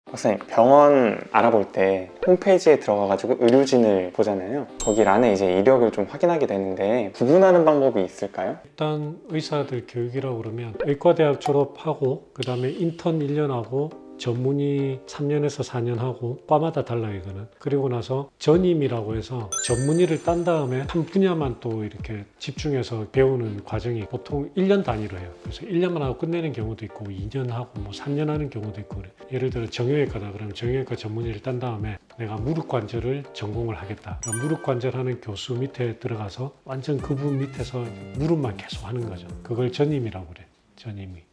박사님, 병원 알아볼 때 홈페이지에 들어가가지고 의료진을 보잖아요. 거기 란에 이제 이력을 좀 확인하게 되는데 구분하는 방법이 있을까요? 일단 의사들 교육이라고 그러면 의과대학 졸업하고 그 다음에 인턴 1년 하고 전문의 3년에서 4년 하고 과마다 달라요 이거는. 그리고 나서 전임이라고 해서 전문의를 딴 다음에 한 분야만 또 이렇게 집중해서 배우는 과정이 보통 1년 단위로 해요. 그래서 1년만 하고 끝내는 경우도 있고 2년 하고 뭐 3년 하는 경우도 있고 그래. 예를 들어 정형외과다 그러면 정형외과 전문의를 딴 다음에 내가 무릎 관절을 전공을 하겠다. 그러니까 무릎 관절하는 교수 밑에 들어가서 완전 그분 밑에서 무릎만 계속 하는 거죠. 그걸 전임이라고 그래. 전임이.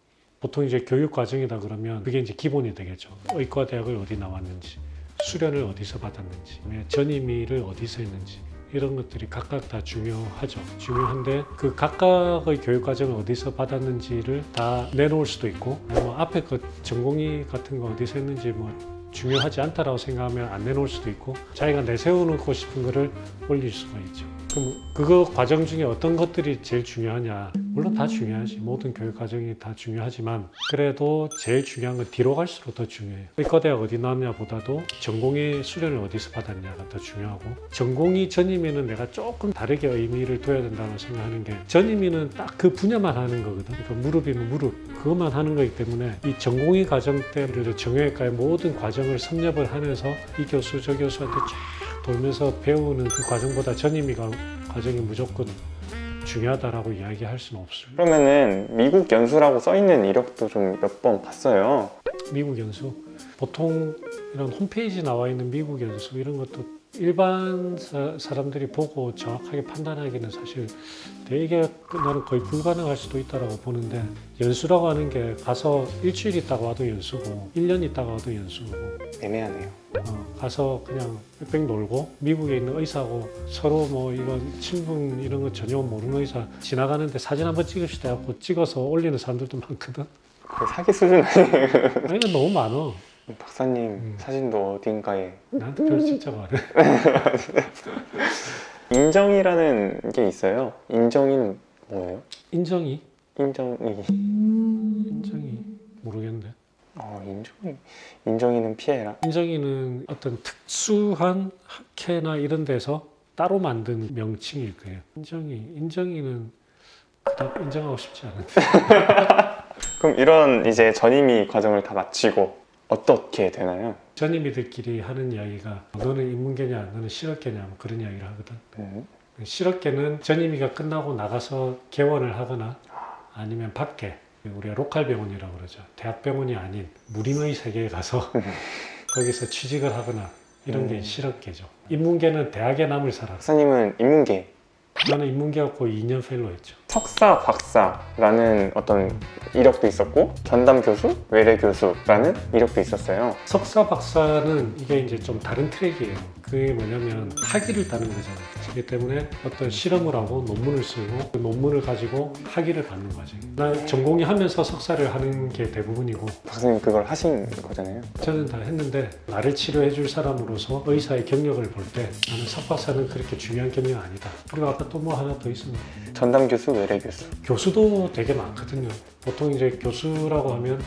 보통 이제 교육 과정이다 그러면 그게 이제 기본이 되겠죠. 의과대학을 어디 나왔는지, 수련을 어디서 받았는지, 전임의를 어디서 했는지 이런 것들이 각각 다 중요하죠. 중요한데 그 각각의 교육 과정을 어디서 받았는지를 다 내놓을 수도 있고, 뭐 앞에 그 전공의 같은 거 어디서 했는지 뭐 중요하지 않다라고 생각하면 안 내놓을 수도 있고, 자기가 내세우고 싶은 거를 올릴 수가 있죠. 그럼 그거 과정 중에 어떤 것들이 제일 중요하냐? 물론 다 중요하지. 모든 교육 과정이 다 중요하지만 그래도 제일 중요한 건 뒤로 갈수록 더 중요해요. 의과대학 어디 나왔냐 보다도 전공의 수련을 어디서 받았냐가 더 중요하고, 전공의 전임의는 내가 조금 다르게 의미를 둬야 된다고 생각하는 게, 전임의는 딱 그 분야만 하는 거거든. 그러니까 무릎이면 무릎 그것만 하는 거기 때문에 이 전공의 과정 때 예를 들어 정형외과의 모든 과정을 섭렵을 하면서 이 교수 저 교수한테 쫙 돌면서 배우는 그 과정보다 전임의가 과정이 무조건 중요하다라고 이야기할 수는 없어요. 그러면은 미국 연수라고 써있는 이력도 좀 몇 번 봤어요. 미국 연수 보통 이런 홈페이지 나와 있는 미국 연수 이런 것도 일반 사람들이 보고 정확하게 판단하기는 사실 되게 나는 거의 불가능할 수도 있다고 보는데, 연수라고 하는 게 가서 일주일 있다가 와도 연수고 1년 있다가 와도 연수고, 애매하네요. 가서 그냥 빽빽 놀고 미국에 있는 의사하고 서로 뭐 이건 친분 이런 거 전혀 모르는 의사 지나가는데 사진 한번 찍읍시다 하고 찍어서 올리는 사람들도 많거든. 그 사기 수준 아니에요? 아니 이건 너무 많어. 박사님 사진도 어딘가에 나한테 별 진짜 많아. 인정이라는 게 있어요. 인정이는 뭐예요? 인정이 인정이 모르겠는데. 인정이는 피해라. 인정이는 어떤 특수한 학회나 이런 데서 따로 만든 명칭일 거예요. 인정이는 그닥 인정하고 싶지 않은데. 그럼 이런 이제 전임의 과정을 다 마치고 어떻게 되나요? 전임이들끼리 하는 이야기가 너는 인문계냐 너는 실업계냐 뭐 그런 이야기를 하거든. 네. 실업계는 전임의가 끝나고 나가서 개원을 하거나 아니면 밖에 우리가 로컬 병원이라고 그러죠. 대학병원이 아닌 무림의 세계에 가서 거기서 취직을 하거나 이런 게 실업계죠. 인문계는 대학에 남을 사람. 박사님은 인문계, 나는 인문계였고 2년 펠로했죠. 석사, 박사라는 어떤 이력도 있었고 전담 교수, 외래 교수라는 이력도 있었어요. 석사, 박사는 이게 이제 좀 다른 트랙이에요. 그게 뭐냐면 학위를 따는 거잖아요. 그렇기 때문에 어떤 실험을 하고 논문을 쓰고 그 논문을 가지고 학위를 받는 과정. 난 전공이 하면서 석사를 하는 게 대부분이고, 박사님 그걸 하신 거잖아요. 저는 다 했는데 나를 치료해 줄 사람으로서 의사의 경력을 볼 때 나는 석박사는 그렇게 중요한 경력 아니다. 그리고 아까 또 뭐 하나 더 있습니다. 전담 교수, 외래 교수. 교수도 되게 많거든요. 보통 이제 교수라고 하면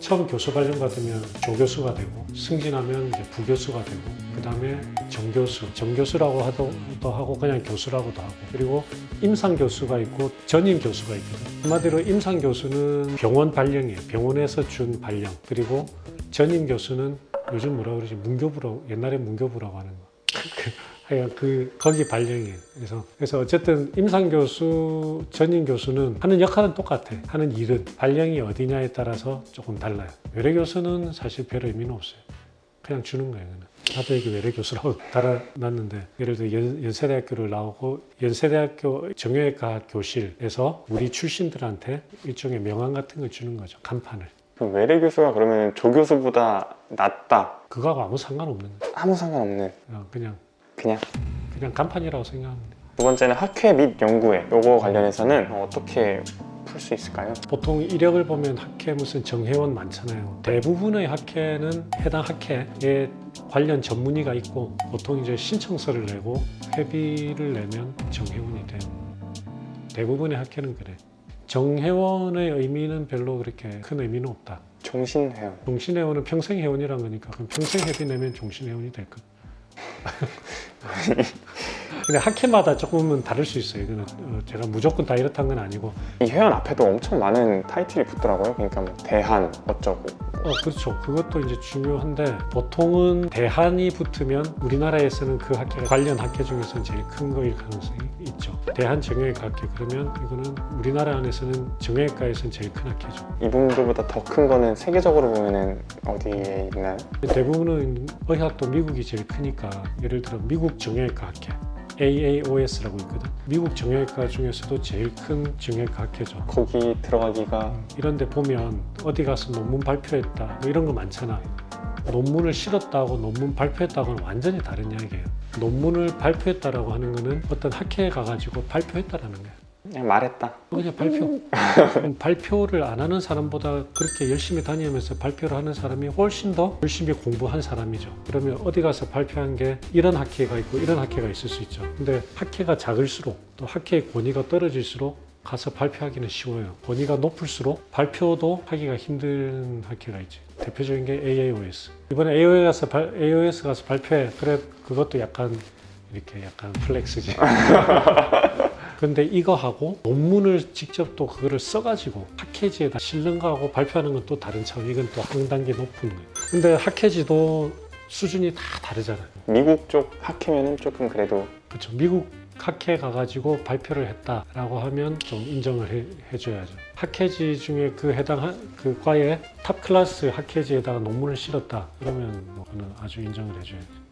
처음 교수 발령 받으면 조교수가 되고, 승진하면 이제 부교수가 되고, 그 다음에 정교수라고 하고 그냥 교수라고도 하고, 그리고 임상교수가 있고 전임 교수가 있거든요. 한마디로 임상교수는 병원 발령이에요. 병원에서 준 발령. 그리고 전임 교수는 요즘 뭐라 그러지? 문교부라고, 옛날에 문교부라고 하는 거. 하여간 거기 발령이에요. 그래서 어쨌든 임상교수, 전임교수는 하는 역할은 똑같아. 하는 일은 발령이 어디냐에 따라서 조금 달라요. 외래교수는 사실 별 의미는 없어요. 그냥 주는 거예요. 나도 여기 외래교수라고 달아놨는데, 예를 들어 연세대학교를 나오고 연세대학교 정형외과 교실에서 우리 출신들한테 일종의 명함 같은 걸 주는 거죠. 간판을. 그럼 외래 교수가 그러면 조교수보다 낫다? 그거하고 아무 상관없는 거예요. 아무 상관없는. 그냥 간판이라고 생각하면 돼요. 두 번째는 학회 및 연구회. 요거 관련해서는 어떻게 풀 수 있을까요? 보통 이력을 보면 학회 무슨 정회원 많잖아요. 대부분의 학회는 해당 학회에 관련 전문의가 있고, 보통 이제 신청서를 내고 회비를 내면 정회원이 돼요. 대부분의 학회는 그래. 정회원의 의미는 별로 그렇게 큰 의미는 없다. 종신회원. 종신회원은 평생회원이란 거니까 그럼 평생 회비 내면 종신회원이 될 거. 근데 학회마다 조금은 다를 수 있어요. 이거는 제가 무조건 다 이렇다는 건 아니고. 이 회원 앞에도 엄청 많은 타이틀이 붙더라고요. 그러니까 뭐 대한 어쩌고. 그렇죠. 그것도 이제 중요한데 보통은 대한이 붙으면 우리나라에서는 그 학회가 관련 학회 중에서는 제일 큰 거일 가능성이 있죠. 대한 정형외과 학회 그러면 이거는 우리나라 안에서는 정형외과에서는 제일 큰 학회죠. 이분들보다 더 큰 거는 세계적으로 보면은 어디에 있나요? 대부분은 의학도 미국이 제일 크니까 예를 들어 미국 정형외과 학회 AAOS라고 있거든. 미국 정형외과 중에서도 제일 큰 정형외과 학회죠. 거기 들어가기가 이런 데 보면 어디 가서 논문 발표했다 뭐 이런 거 많잖아. 논문을 실었다고 논문 발표했다고는 완전히 다른 이야기예요. 논문을 발표했다라고 하는 거는 어떤 학회에 가가지고 발표했다라는 거야. 그냥 말했다. 그냥 발표. 발표를 안 하는 사람보다 그렇게 열심히 다니면서 발표를 하는 사람이 훨씬 더 열심히 공부한 사람이죠. 그러면 어디 가서 발표한 게 이런 학회가 있고 이런 학회가 있을 수 있죠. 근데 학회가 작을수록 또 학회의 권위가 떨어질수록 가서 발표하기는 쉬워요. 권위가 높을수록 발표도 하기가 힘든 학회가 있지. 대표적인 게 AAOS. 이번에 AOS 가서 발표해. 그래, 그것도 약간 이렇게 약간 플렉스지. 근데 이거 하고 논문을 직접 또 그거를 써가지고 학회지에다 실는 거하고 발표하는 건 또 다른 차원. 이건 또 한 단계 높은 거예요. 근데 학회지도 수준이 다 다르잖아요. 미국 쪽 학회면은 조금 그래도 그렇죠. 미국 학회 가가지고 발표를 했다라고 하면 좀 인정을 해줘야죠. 학회지 중에 그 과에 탑 클래스 학회지에다가 논문을 실었다 그러면 뭐 그는 아주 인정을 해줘야죠.